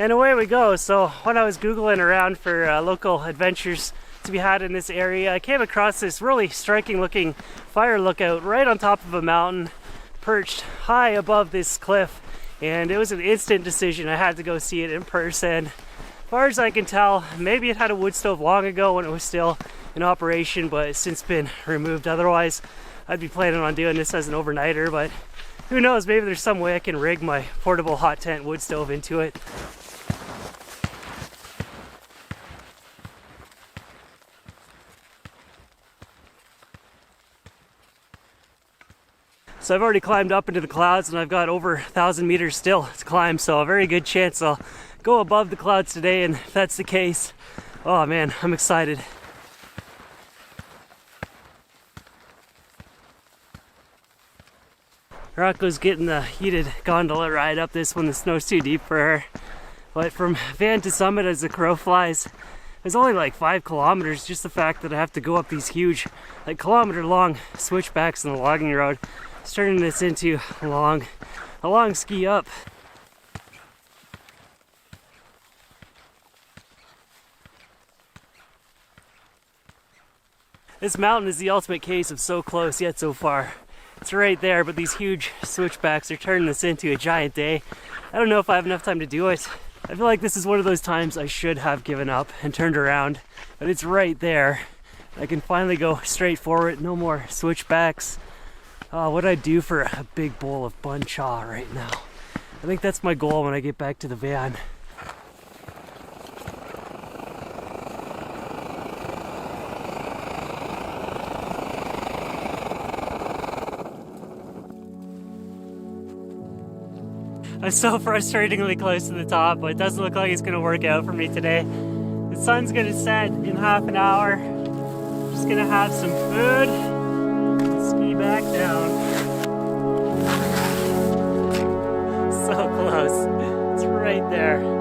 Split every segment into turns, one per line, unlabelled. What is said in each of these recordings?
And away we go. So when I was Googling around for local adventures to be had in this area, I came across this really striking looking fire lookout right on top of a mountain, perched high above this cliff. And it was an instant decision. I had to go see it in person. As far as I can tell, maybe it had a wood stove long ago when it was still in operation, but it's since been removed. Otherwise, I'd be planning on doing this as an overnighter, but who knows, maybe there's some way I can rig my portable hot tent wood stove into it. So I've already climbed up into the clouds and I've got over 1,000 meters still to climb, so a very good chance I'll go above the clouds today, and if that's the case, oh man, I'm excited. Rocco's getting the heated gondola ride up this when the snow's too deep for her. But from van to summit as the crow flies, it's only like 5 kilometers. Just the fact that I have to go up these huge, like kilometer-long switchbacks in the logging road, it's turning this into a long ski up. This mountain is the ultimate case of so close yet so far. It's right there, but these huge switchbacks are turning this into a giant day. I don't know if I have enough time to do it. I feel like this is one of those times I should have given up and turned around, but it's right there. I can finally go straight forward, no more switchbacks. What I'd do for a big bowl of bun cha right now. I think that's my goal when I get back to the van. I'm so frustratingly close to the top, but it doesn't look like it's going to work out for me today. The sun's going to set in half an hour. Just going to have some food and ski back down. So close. It's right there.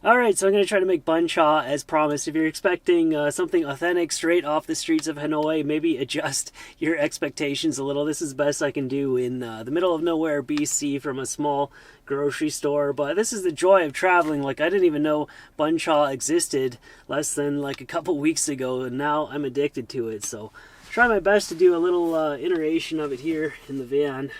Alright, so I'm going to try to make bun cha as promised. If you're expecting something authentic straight off the streets of Hanoi, maybe adjust your expectations a little. This is the best I can do in the middle of nowhere, BC, from a small grocery store. But this is the joy of traveling. Like, I didn't even know bun cha existed less than like a couple weeks ago, and now I'm addicted to it. So try my best to do a little iteration of it here in the van.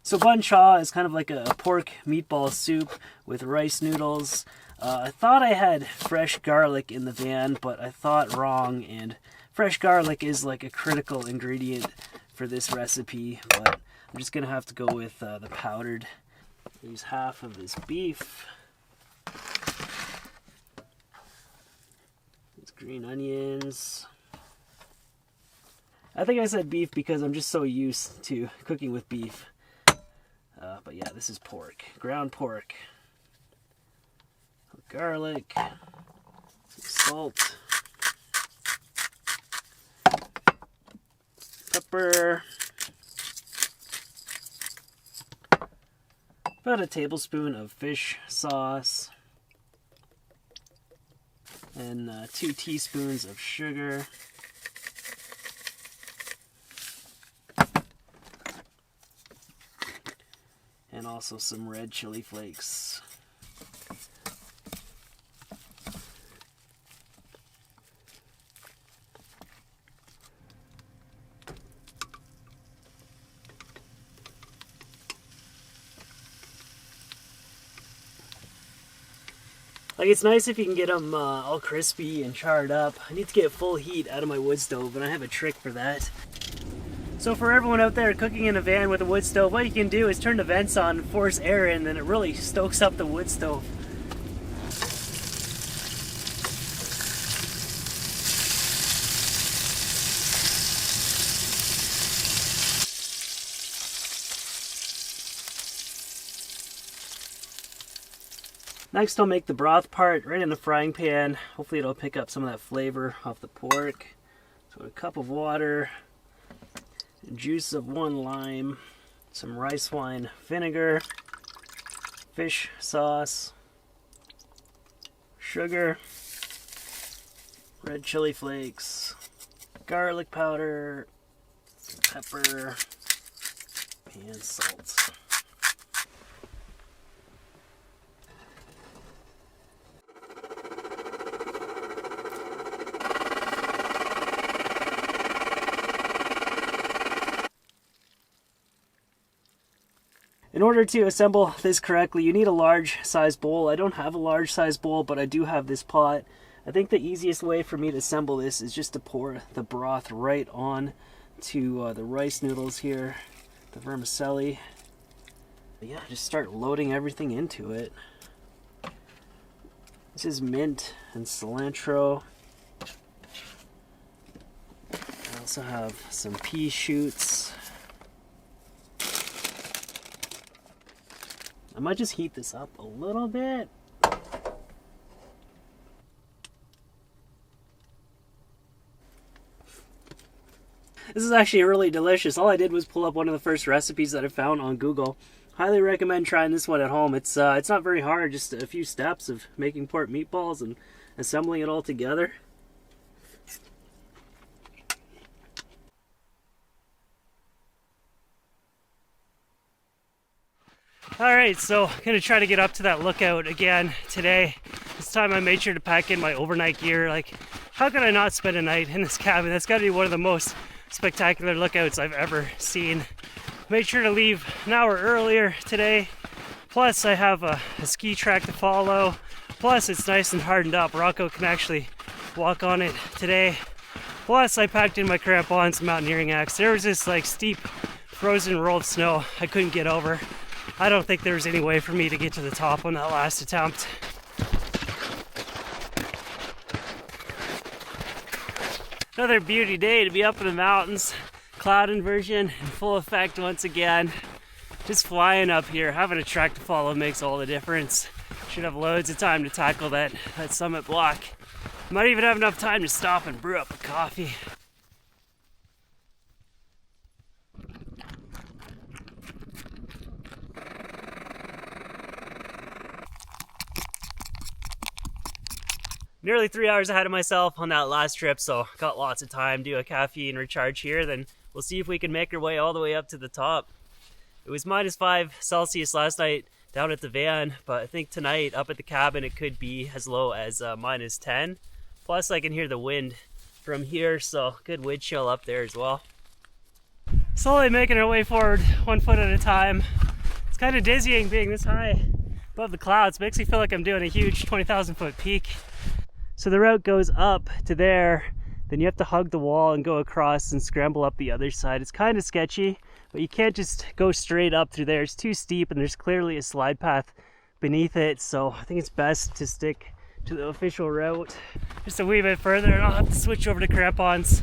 So bun cha is kind of like a pork meatball soup with rice noodles. I thought I had fresh garlic in the van, but I thought wrong, and fresh garlic is like a critical ingredient for this recipe, but I'm just gonna have to go with the powdered. Use half of this beef. These green onions. I think I said beef because I'm just so used to cooking with beef. But yeah, this is pork, ground pork, garlic, salt, pepper, about a tablespoon of fish sauce, and 2 teaspoons of sugar. And also some red chili flakes. Like, it's nice if you can get them all crispy and charred up. I need to get full heat out of my wood stove, and I have a trick for that. So for everyone out there cooking in a van with a wood stove, what you can do is turn the vents on and force air in, and it really stokes up the wood stove. Next I'll make the broth part right in the frying pan. Hopefully it'll pick up some of that flavor off the pork. So a cup of water, juice of 1 lime, some rice wine vinegar, fish sauce, sugar, red chili flakes, garlic powder, pepper, and salt. In order to assemble this correctly, you need a large size bowl. I don't have a large size bowl, but I do have this pot. I think the easiest way for me to assemble this is just to pour the broth right on to the rice noodles here, the vermicelli. But yeah, just start loading everything into it. This is mint and cilantro. I also have some pea shoots. I might just heat this up a little bit. This is actually really delicious. All I did was pull up one of the first recipes that I found on Google. Highly recommend trying this one at home. It's not very hard, just a few steps of making pork meatballs and assembling it all together. Alright, so I'm going to try to get up to that lookout again today. This time I made sure to pack in my overnight gear. Like, how could I not spend a night in this cabin? That's got to be one of the most spectacular lookouts I've ever seen. Made sure to leave an hour earlier today. Plus I have a ski track to follow. Plus it's nice and hardened up. Rocco can actually walk on it today. Plus I packed in my crampons and mountaineering axe. There was this like steep frozen roll of snow I couldn't get over. I don't think there was any way for me to get to the top on that last attempt. Another beauty day to be up in the mountains. Cloud inversion in full effect once again. Just flying up here, having a track to follow makes all the difference. Should have loads of time to tackle that summit block. Might even have enough time to stop and brew up a coffee. nearly 3 hours ahead of myself on that last trip, so got lots of time to do a caffeine recharge here. Then we'll see if we can make our way all the way up to the top. It was -5 Celsius last night down at the van, but I think tonight up at the cabin it could be as low as -10. Plus I can hear the wind from here, so good wind chill up there as well. Slowly making our way forward 1 foot at a time. It's kind of dizzying being this high above the clouds. Makes me feel like I'm doing a huge 20,000 foot peak. So the route goes up to there, then you have to hug the wall and go across and scramble up the other side. It's kind of sketchy, but you can't just go straight up through there. It's too steep and there's clearly a slide path beneath it, so I think it's best to stick to the official route. Just a wee bit further and I'll have to switch over to crampons,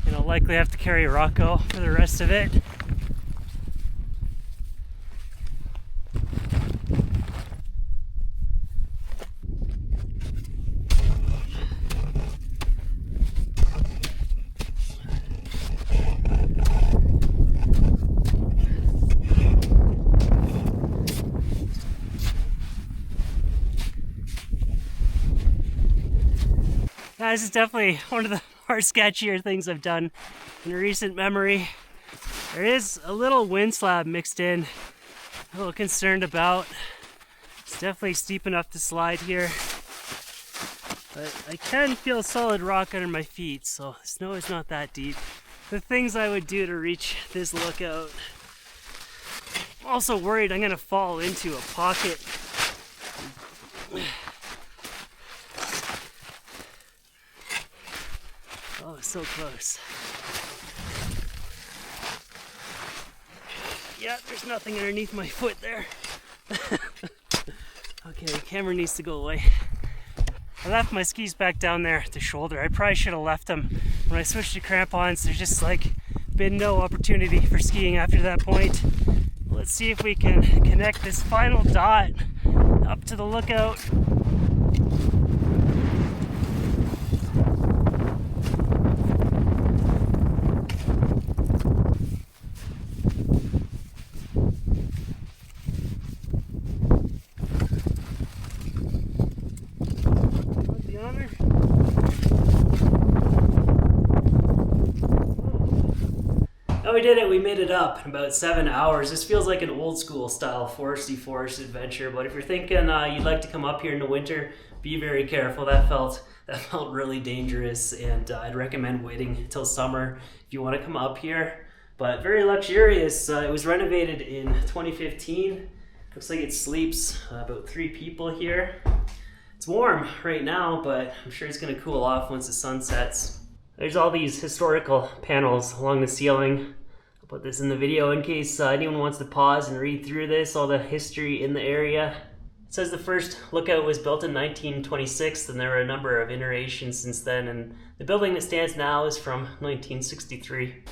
and I'll likely have to carry Rocco for the rest of it. This is definitely one of the more sketchier things I've done in recent memory. There is a little wind slab mixed in, a little concerned about. It's definitely steep enough to slide here, but I can feel solid rock under my feet, so the snow is not that deep. The things I would do to reach this lookout. I'm also worried I'm gonna fall into a pocket. Oh, so close. Yeah, there's nothing underneath my foot there. Okay, the camera needs to go away. I left my skis back down there at the shoulder. I probably should have left them when I switched to crampons. There's just like been no opportunity for skiing after that point. Let's see if we can connect this final dot up to the lookout. Oh, we did it. We made it up in about 7 hours. This feels like an old school style foresty forest adventure, but if you're thinking you'd like to come up here in the winter, be very careful. That felt really dangerous, and I'd recommend waiting until summer if you want to come up here. But very luxurious. It was renovated in 2015. Looks like it sleeps about 3 people here. It's warm right now, but I'm sure it's going to cool off once the sun sets. There's all these historical panels along the ceiling. I'll put this in the video in case anyone wants to pause and read through this, all the history in the area. It says the first lookout was built in 1926, and there were a number of iterations since then, and the building that stands now is from 1963.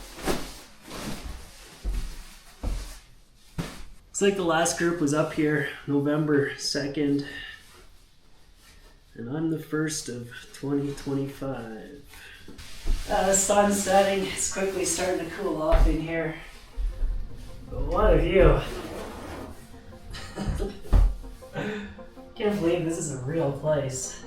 Looks like the last group was up here November 2nd, and I'm the first of 2025. The sun's setting. It's quickly starting to cool off in here. But what a view. Can't believe this is a real place.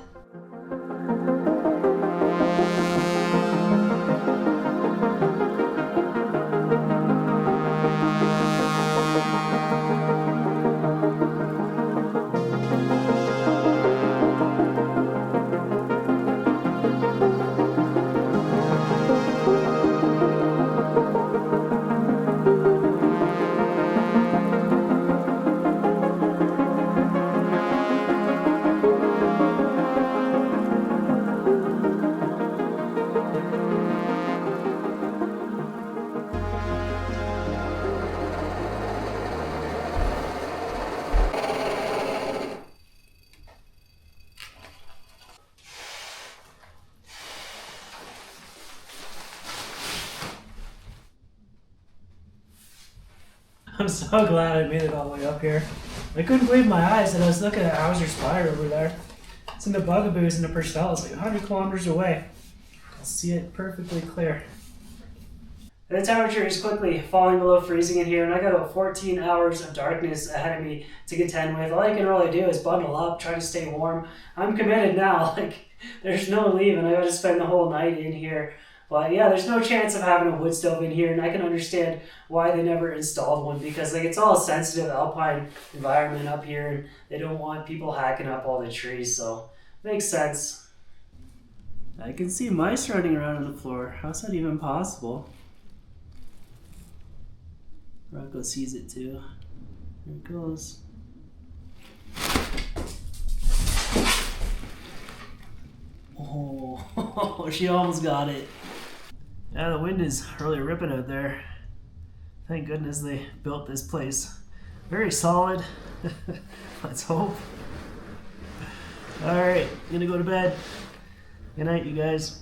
I'm so glad I made it all the way up here. I couldn't believe my eyes that I was looking at Hauser Spire over there. It's in the Bugaboos in the Purcell. It's like 100 kilometers away. I'll see it perfectly clear. The temperature is quickly falling below freezing in here, and I got about 14 hours of darkness ahead of me to contend with. All I can really do is bundle up, try to stay warm. I'm committed now. Like, there's no leaving. I gotta spend the whole night in here. But yeah, there's no chance of having a wood stove in here, and I can understand why they never installed one, because like it's all a sensitive alpine environment up here, and they don't want people hacking up all the trees, so makes sense. I can see mice running around on the floor. How's that even possible? Rocco sees it too. There it goes. Oh, she almost got it. Yeah, the wind is really ripping out there. Thank goodness they built this place. Very solid. Let's hope. Alright, gonna go to bed. Good night, you guys.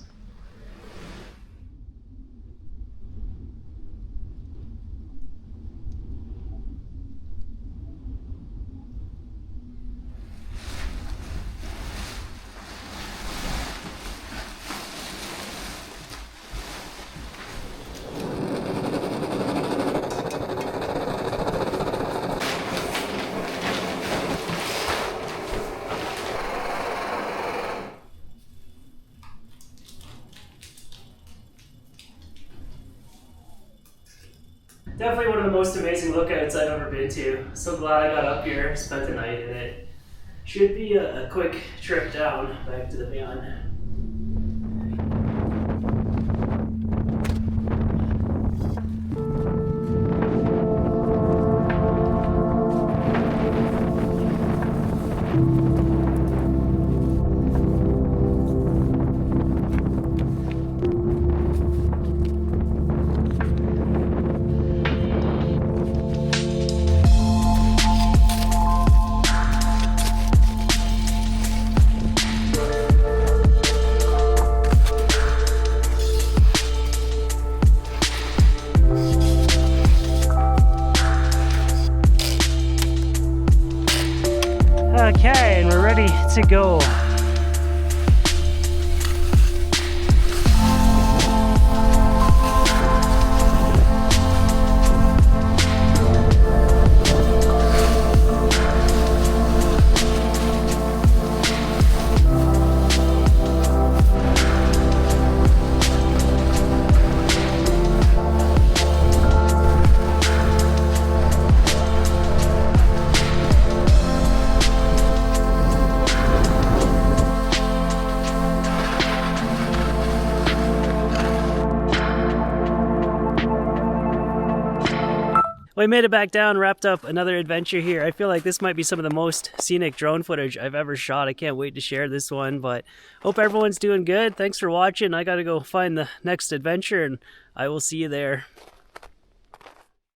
Definitely one of the most amazing lookouts I've ever been to. So glad I got up here, spent the night in it. Should be a quick trip down back to the van. Okay, and we're ready to go. We made it back down, wrapped up another adventure here. I feel like this might be some of the most scenic drone footage I've ever shot. I can't wait to share this one, but hope everyone's doing good. Thanks for watching. I gotta go find the next adventure, and I will see you there.